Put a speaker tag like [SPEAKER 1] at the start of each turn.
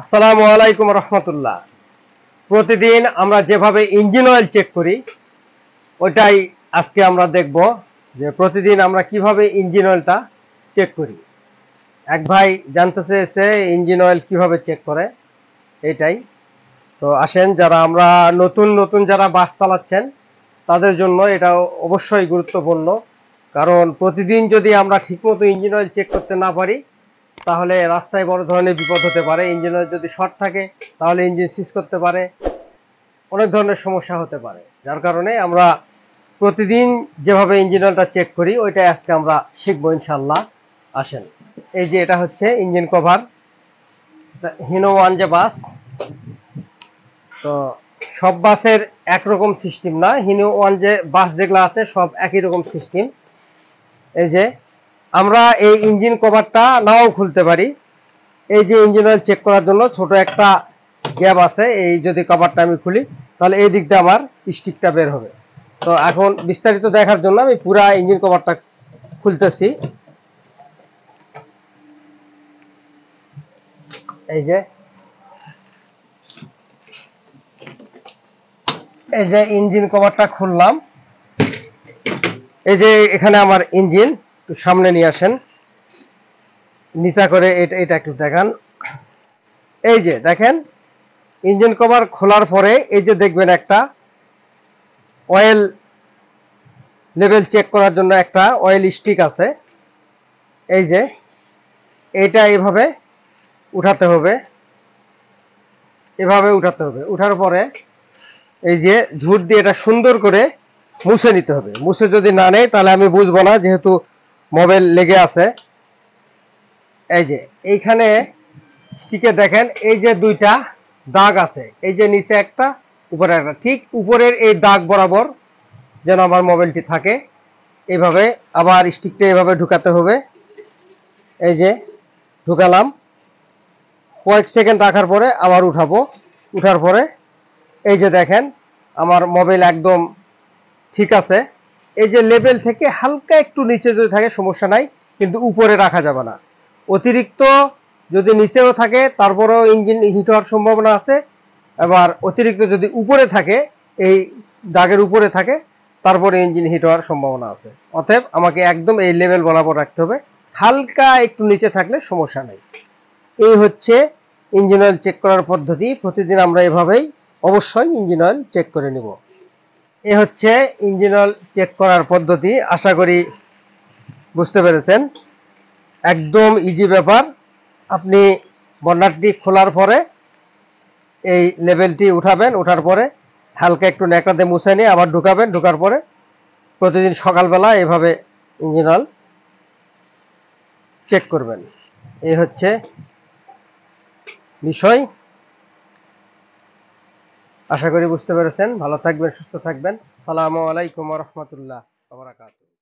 [SPEAKER 1] আসসালামু আলাইকুম রহমতুল্লাহ। প্রতিদিন আমরা যেভাবে ইঞ্জিন অয়েল চেক করি ওইটাই আজকে আমরা দেখব যে প্রতিদিন আমরা কিভাবে ইঞ্জিন অয়েলটা চেক করি। এক ভাই জানতে চেয়েছে ইঞ্জিন অয়েল কিভাবে চেক করে, এটাই। তো আসেন, যারা আমরা নতুন নতুন যারা বাস চালাচ্ছেন তাদের জন্য এটা অবশ্যই গুরুত্বপূর্ণ। কারণ প্রতিদিন যদি আমরা ঠিকমতো ইঞ্জিন অয়েল চেক করতে না পারি তাহলে রাস্তায় বড় ধরনের বিপদ হতে পারে। ইঞ্জিনের যদি শর্ট থাকে তাহলে ইঞ্জিন সিজ করতে পারে, অনেক ধরনের সমস্যা হতে পারে। যার কারণে আমরা প্রতিদিন যেভাবে ইঞ্জিন অয়েলটা চেক করি ওইটাই আজকে আমরা শিখবো ইনশাল্লাহ। আসেন, এই যে এটা হচ্ছে ইঞ্জিন কভার, হিনো ওয়ান যে বাস। তো সব বাসের একরকম সিস্টেম না, হিনো ওয়ান যে বাস যেগুলো আছে সব একই রকম সিস্টেম। এই যে আমরা এই ইঞ্জিন কভারটা নাও খুলতে পারি। এই যে ইঞ্জিন অয়েল চেক করার জন্য ছোট একটা গ্যাপ আছে, এই যদি কভারটা আমি খুলি তাহলে এই দিক দিয়ে আমার স্টিকটা বের হবে। তো এখন বিস্তারিত দেখার জন্য আমি পুরা ইঞ্জিন কভারটা খুলতেছি। এই যে ইঞ্জিন কভারটা খুললাম। এই যে এখানে আমার ইঞ্জিন, একটু সামনে নিয়ে আসেন, নিচা করে এটা এটা একটু দেখান। এই যে দেখেন, ইঞ্জিন কভার খোলার পরে এই যে দেখবেন একটা অয়েল লেভেল চেক করার জন্য একটা অয়েল স্টিক আছে। এই যে এইটা এইভাবে উঠাতে হবে, এভাবে উঠাতে হবে। উঠার পরে এই যে ঝুট দিয়ে এটা সুন্দর করে মুছে নিতে হবে। মুছে যদি না নেই তাহলে আমি বুঝবো না, যেহেতু মোবাইল লেগে আছে। এই যে এইখানে স্টিকে দেখেন এই যে দুইটা দাগ আছে, এই যে নিচে একটা উপরে একটা, ঠিক উপরের এই দাগ বরাবর যেন আমার মোবাইলটি থাকে। এইভাবে আবার স্টিকটা এভাবে ঢুকাতে হবে। এই যে ঢুকালাম, কয়েক সেকেন্ড রাখার পরে আবার উঠাবো। উঠার পরে এই যে দেখেন আমার মোবাইল একদম ঠিক আছে। এই যে লেভেল থেকে হালকা একটু নিচে যদি থাকে সমস্যা নাই, কিন্তু উপরে রাখা যাবে না। অতিরিক্ত যদি নিচেও থাকে তারপরেও ইঞ্জিন হিট হওয়ার সম্ভাবনা আছে। আবার অতিরিক্ত যদি উপরে থাকে, এই দাগের উপরে থাকে, তারপরে ইঞ্জিন হিট হওয়ার সম্ভাবনা আছে। অতএব আমাকে একদম এই লেভেল বরাবর রাখতে হবে, হালকা একটু নিচে থাকলে সমস্যা নেই। এই হচ্ছে ইঞ্জিন অয়েল চেক করার পদ্ধতি। প্রতিদিন আমরা এভাবেই অবশ্যই ইঞ্জিন অয়েল চেক করে নিব। এ হচ্ছে ইঞ্জিন অয়েল চেক করার পদ্ধতি। আশা করি বুঝতে পেরেছেন, একদম ইজি ব্যাপার। আপনি বর্নারটি খোলার পরে এই লেভেলটি উঠাবেন, উঠার পরে হালকা একটু ন্যাকড়াতে মুছে নিয়ে আবার ঢুকাবেন। ঢোকার পরে প্রতিদিন সকালবেলা এভাবে ইঞ্জিন অয়েল চেক করবেন। এই হচ্ছে বিষয়। আশা করি বুঝতে পেরেছেন। ভালো থাকবেন, সুস্থ থাকবেন। আসসালামু আলাইকুম ওয়া রাহমাতুল্লাহ ওয়া বারাকাতুহু।